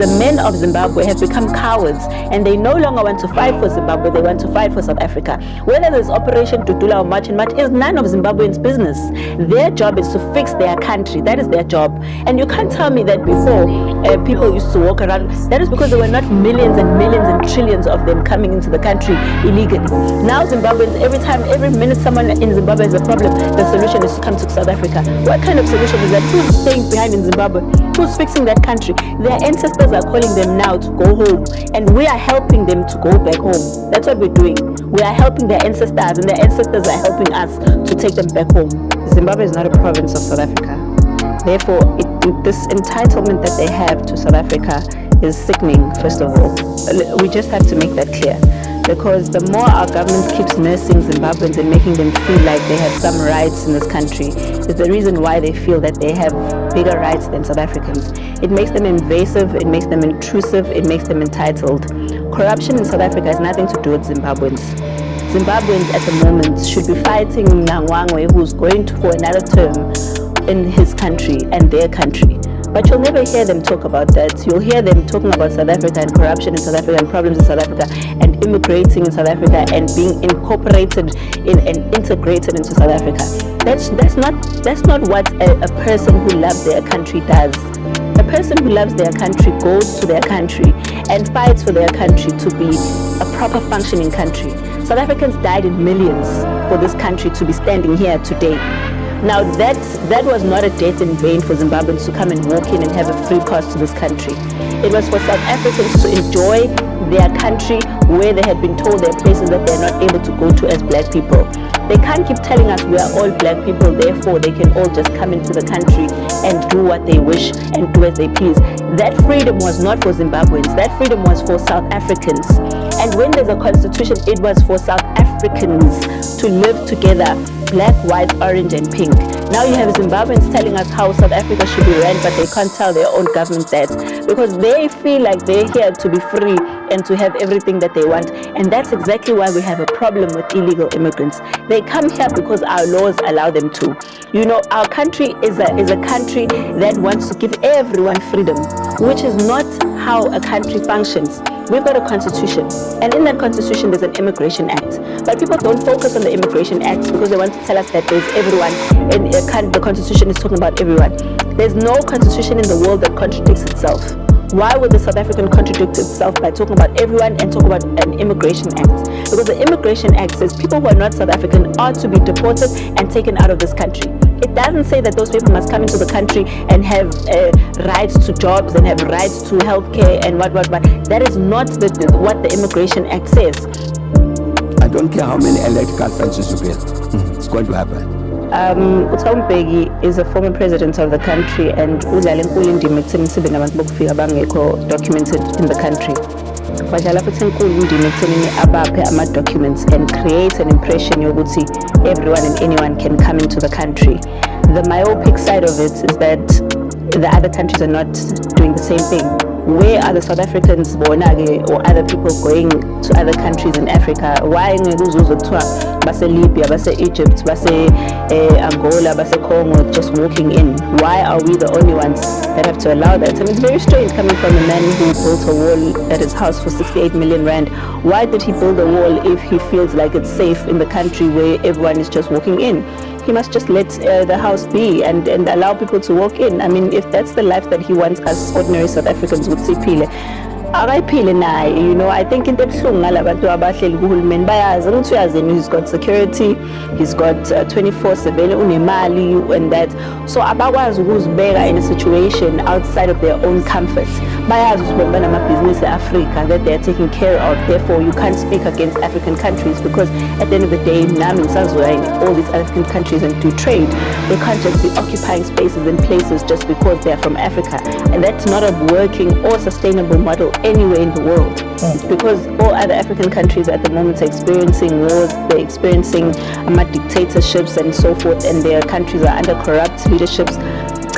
The men of Zimbabwe have become cowards, and they no longer want to fight for Zimbabwe, they want to fight for South Africa. Whether there's Operation Dudula or March and March is none of Zimbabweans' business. Their job is to fix their country. That is their job. And you can't tell me that before people used to walk around. That is because there were not millions and millions and trillions of them coming into the country illegally. Now Zimbabweans, every minute someone in Zimbabwe has a problem, the solution is to come to South Africa. What kind of solution is that? Who's staying behind in Zimbabwe? Who's fixing that country? Their ancestors are calling them now to go home, and we are helping them to go back home. That's what we're doing. We are helping their ancestors, and their ancestors are helping us to take them back home. Zimbabwe is not a province of South Africa. Therefore, this entitlement that they have to South Africa is sickening, first of all. We just have to make that clear. Because the more our government keeps nursing Zimbabweans and making them feel like they have some rights in this country, is the reason why they feel that they have bigger rights than South Africans. It makes them invasive, it makes them intrusive, it makes them entitled. Corruption in South Africa has nothing to do with Zimbabweans. Zimbabweans at the moment should be fighting Nangwangwe, who's going for another term in his country and their country. But you'll never hear them talk about that. You'll hear them talking about South Africa and corruption in South Africa and problems in South Africa and immigrating in South Africa and being incorporated in and integrated into South Africa. That's not what a person who loves their country does. A person who loves their country goes to their country and fights for their country to be a proper functioning country. South Africans died in millions for this country to be standing here today. Now that was not a death in vain for Zimbabweans to come and walk in and have a free pass to this country. It was for South Africans to enjoy their country where they had been told there are places that they're not able to go to as black people. They can't keep telling us we are all black people, therefore they can all just come into the country and do what they wish and do as they please. That freedom was not for Zimbabweans. That freedom was for South Africans. And when there's a constitution, it was for South Africans to live together, black, white, orange and pink. Now you have Zimbabweans telling us how South Africa should be ran, but they can't tell their own government that because they feel like they're here to be free and to have everything that they want. And that's exactly why we have a problem with illegal immigrants. They come here because our laws allow them to. You know, our country is a country that wants to give everyone freedom, which is not how a country functions. We've got a constitution, and in that constitution there's an immigration act. But people don't focus on the immigration act because they want to tell us that there's everyone, and the constitution is talking about everyone. There's no constitution in the world that contradicts itself. Why would the South African contradict itself by talking about everyone and talk about an immigration act? Because the immigration act says people who are not South African are to be deported and taken out of this country. It doesn't say that those people must come into the country and have rights to jobs and have rights to healthcare and what. That is not what the Immigration Act says. I don't care how many electrical fences you build. It's going to happen. Mbeki is a former president of the country and udlala enkulu indima ekutheni sibe nabantu bokufika bangekho documented in the country. Badlala futhi enkulu indima ekutheni abaphe ama-documents and create an impression yokuthi everyone and anyone can come into the country. The myopic side of it is that the other countries are not doing the same thing. Where are the South Africans born or other people going to other countries in Africa? Why base Libya, base Egypt, base Angola, base Congo just walking in? Why are we the only ones that have to allow that? I mean, it's very strange coming from a man who built a wall at his house for 68 million rand. Why did he build a wall if he feels like it's safe in the country where everyone is just walking in? He must just let the house be and allow people to walk in. I mean, if that's the life that he wants us ordinary South Africans would see phile. You know, I think in the he's got security, he's got 24/7 unemali and that. So abakwazi ukuzibeka in a situation outside of their own comfort. Bayazi ukuthi business Africa that they're taking care of. Therefore, you can't speak against African countries because at the end of the day, nami ngisazwa in all these African countries and do trade. They can't just be occupying spaces and places just because they're from Africa. And that's not a working or sustainable model anywhere in the world. Because all other African countries at the moment are experiencing wars, they're experiencing dictatorships and so forth, and their countries are under corrupt leaderships.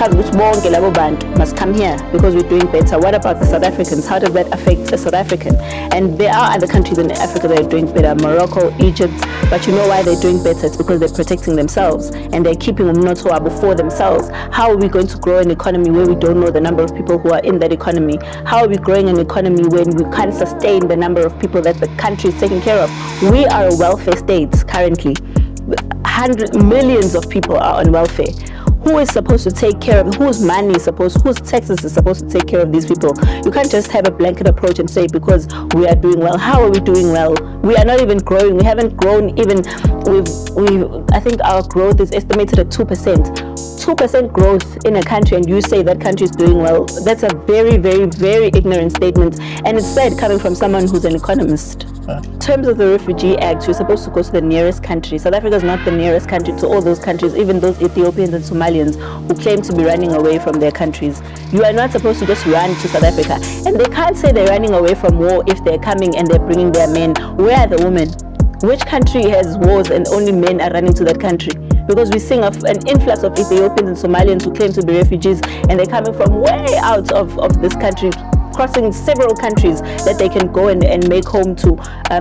sichaza ukuthi bonke labo bantu must come here because we're doing better. What about the South Africans? How does that affect a South African? And there are other countries in Africa that are doing better, Morocco, Egypt, but you know why they're doing better? It's because they're protecting themselves and they're keeping umnotho wabo for themselves. How are we going to grow an economy where we don't know the number of people who are in that economy? How are we growing an economy when we can't sustain the number of people that the country is taking care of? We are a welfare state currently. Millions of people are on welfare. Who is supposed to take care of, whose money is supposed, whose taxes is supposed to take care of these people? You can't just have a blanket approach and say because we are doing well. How are we doing well? We are not even growing. We haven't grown even, I think our growth is estimated at 2%. 2% growth in a country and you say that country is doing well. That's a very, very, very ignorant statement, and it's said coming from someone who's an economist. In terms of the Refugee Act, you're supposed to go to the nearest country. South Africa is not the nearest country to all those countries, even those Ethiopians and Somalians who claim to be running away from their countries. You are not supposed to just run to South Africa, and they can't say they're running away from war if they're coming and they're bringing their men. Where are the women? Which country has wars and only men are running to that country? Because we sing of an influx of Ethiopians and Somalians who claim to be refugees, and they're coming from way out of this country, crossing several countries that they can go and make home to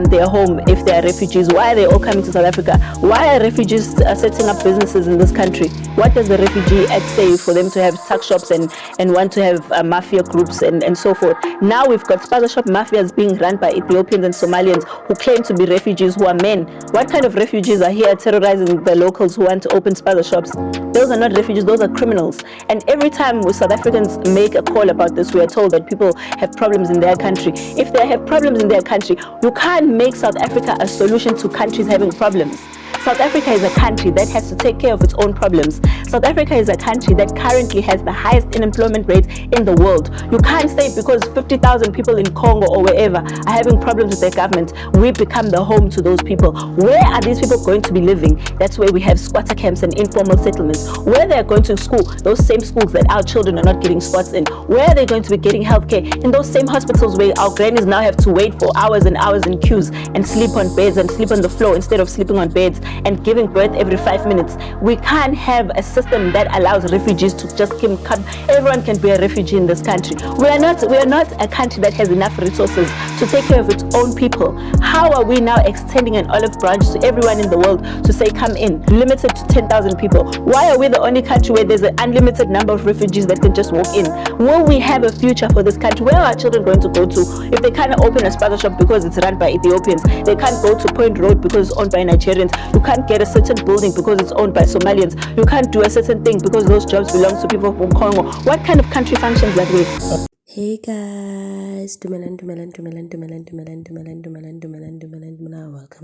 their home if they are refugees. Why are they all coming to South Africa? Why are refugees setting up businesses in this country? What does the Refugee Act say for them to have tuck shops and want to have mafia groups and so forth? Now we've got spazza shop mafias being run by Ethiopians and Somalians who claim to be refugees who are men. What kind of refugees are here terrorizing the locals who want to open spazza shops? Those are not refugees, those are criminals. And every time we South Africans make a call about this, we are told that people have problems in their country. If they have problems in their country, you can't make South Africa a solution to countries having problems. South Africa is a country that has to take care of its own problems. South Africa is a country that currently has the highest unemployment rate in the world. You can't say because 50,000 people in Congo or wherever are having problems with their government, we become the home to those people. Where are these people going to be living? That's where we have squatter camps and informal settlements. Where they're going to school, those same schools that our children are not getting spots in. Where are they going to be getting healthcare? In those same hospitals where our grannies now have to wait for hours and hours in queues and sleep on beds and sleep on the floor instead of sleeping on beds and giving birth every 5 minutes. We can't have a system that allows refugees to just come. Everyone can be a refugee in this country. We are not a country that has enough resources to take care of its own people. How are we now extending an olive branch to everyone in the world to say come in, limited to 10,000 people? Why are we the only country where there's an unlimited number of refugees that can just walk in? Will we have a future for this country? Where are our children going to go to if they can't open a spazza shop because it's run by Ethiopians? They can't go to Point Road because it's owned by Nigerians. You can't get a certain building because it's owned by Somalians. You can't do a certain thing because those jobs belong to people from Congo. What kind of country functions that way? Hey guys, welcome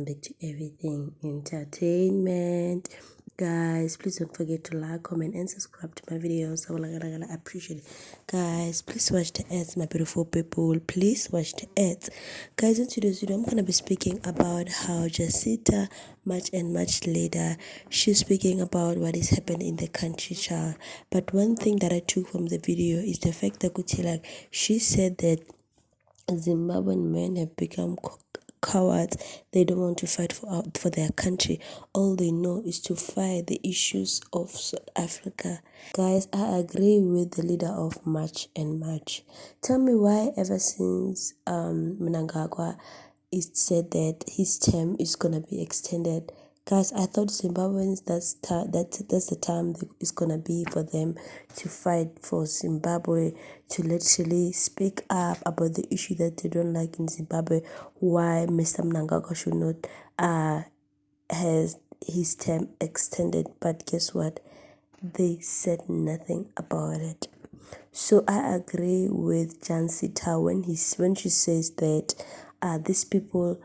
back to Everything Entertainment. Guys, please don't forget to like, comment and subscribe to my videos. I appreciate it. Guys, please watch the ads, my beautiful people. Please watch the ads. Guys, in today's video, I'm going to be speaking about how Jacinta, much later, she's speaking about what is happening in the country, child. But one thing that I took from the video is the fact that she said that Zimbabwean men have become cowards. They don't want to fight for their country. All they know is to fight the issues of South Africa. Guys, I agree with the leader of March. Tell me why ever since Mnangagwa it said that his term is gonna be extended. Guys, I thought Zimbabweans, that's the time it's gonna be for them to fight for Zimbabwe, to literally speak up about the issue that they don't like in Zimbabwe. Why Mr. Mnangagwa should not has his term extended. But guess what? They said nothing about it. So I agree with Jacinta when she says that these people,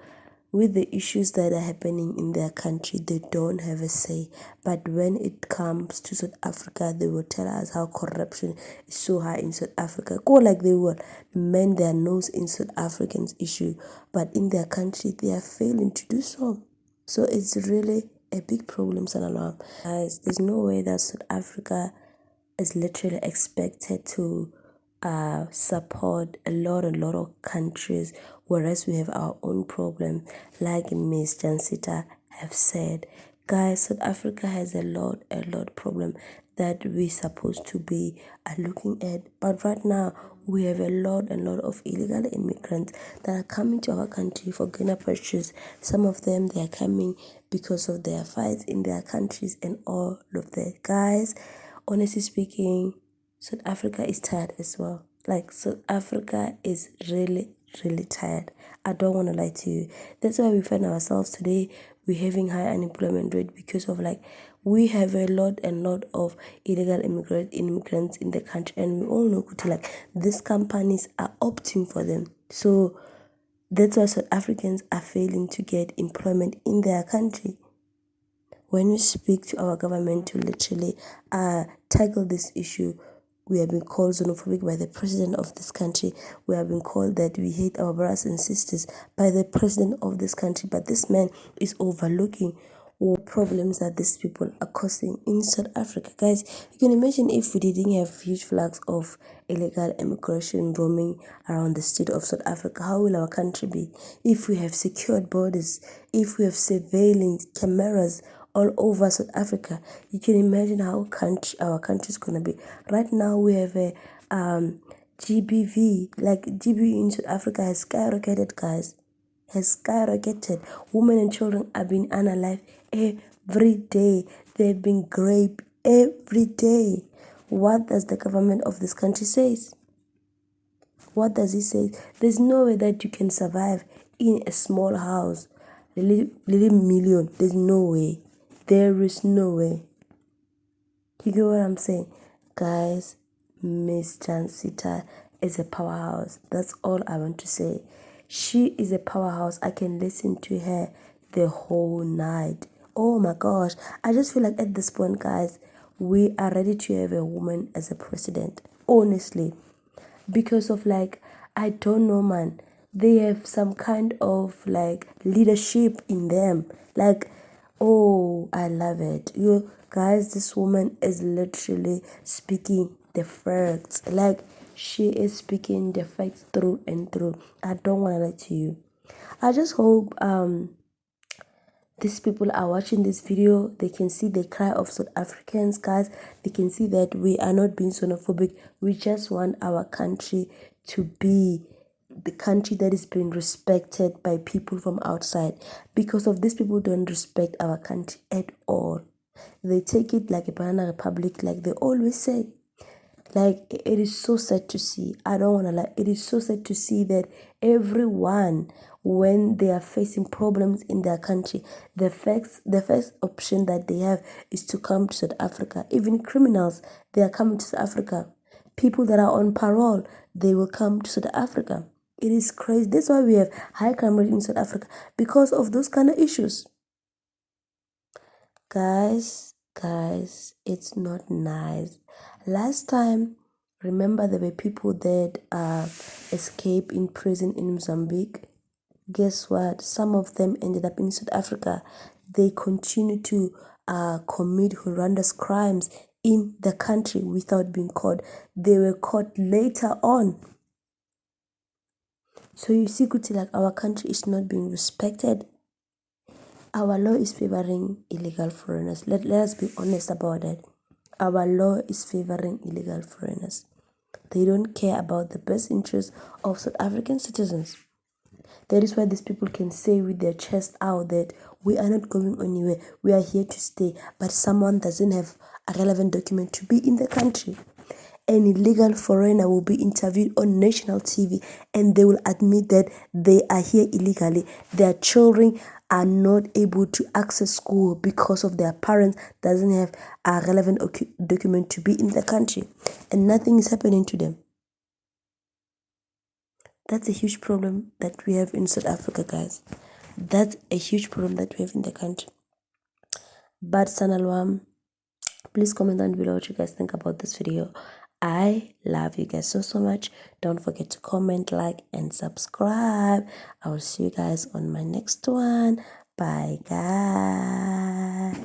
with the issues that are happening in their country, they don't have a say. But when it comes to South Africa, they will tell us how corruption is so high in South Africa. Go like they will mend their nose in South Africans' issue, but in their country, they are failing to do so. So it's really a big problem, Salalam. Guys, there's no way that South Africa is literally expected to support a lot of countries, whereas we have our own problem, like Miss Jacinta have said. Guys, South Africa has a lot problem. that we're supposed to be looking at. But right now, we have a lot of illegal immigrants that are coming to our country for greener pastures. Some of them, they are coming because of their fights in their countries and all of that. Guys, honestly speaking, South Africa is tired as well. Like, South Africa is really tired. I don't want to lie to you. That's why we find ourselves today, we're having high unemployment rate because of like, we have a lot of illegal immigrants in the country, and we all know like these companies are opting for them. So that's why South Africans are failing to get employment in their country. When we speak to our government to literally tackle this issue, we have been called xenophobic by the president of this country. We have been called that we hate our brothers and sisters by the president of this country. But this man is overlooking what problems that these people are causing in South Africa. Guys, you can imagine if we didn't have huge flags of illegal immigration roaming around the state of South Africa, how will our country be? If we have secured borders, if we have surveillance cameras all over South Africa, you can imagine how our country is gonna be. Right now we have a GBV, like GBV in South Africa has skyrocketed, guys. Has skyrocketed. Women and children are being unalive every day. They've been raped every day. What does the government of this country say? What does he say? There's no way that you can survive in a small house. Little million. There's no way. There is no way. You get what I'm saying? Guys, Miss Jansita is a powerhouse. That's all I want to say. She is a powerhouse. I can listen to her the whole night. Oh my gosh. I just feel like at this point, guys, we are ready to have a woman as a president. Honestly. Because of like, I don't know, man. They have some kind of like leadership in them. Like, oh, I love it. You guys, this woman is literally speaking the facts. Like, she is speaking the facts through and through. I don't want to lie to you. I just hope these people are watching this video. They can see the cry of South Africans, guys. They can see that we are not being xenophobic. We just want our country to be the country that is being respected by people from outside. Because of these people don't respect our country at all. They take it like a banana republic, like they always say. Like, it is so sad to see. I don't want to lie. It is so sad to see that everyone, when they are facing problems in their country, the first option that they have is to come to South Africa. Even criminals, they are coming to South Africa. People that are on parole, they will come to South Africa. It is crazy. That's why we have high crime rate in South Africa, because of those kind of issues. Guys, it's not nice. Last time, remember there were people that escaped in prison in Mozambique. Guess what? Some of them ended up in South Africa. They continue to commit horrendous crimes in the country without being caught. They were caught later on. So you see, Kuti, like, our country is not being respected. Our law is favoring illegal foreigners. Let us be honest about it. Our law is favoring illegal foreigners. They don't care about the best interests of South African citizens. That is why these people can say with their chest out that we are not going anywhere. We are here to stay. But someone doesn't have a relevant document to be in the country. An illegal foreigner will be interviewed on national TV, and they will admit that they are here illegally. Their children are not able to access school because of their parents doesn't have a relevant document to be in the country, and nothing is happening to them. That's a huge problem that we have in South Africa, guys. That's a huge problem that we have in the country. But Sanalwam, please comment down below what you guys think about this video. I love you guys so much. Don't forget to comment, like, and subscribe. I will see you guys on my next one. Bye, guys.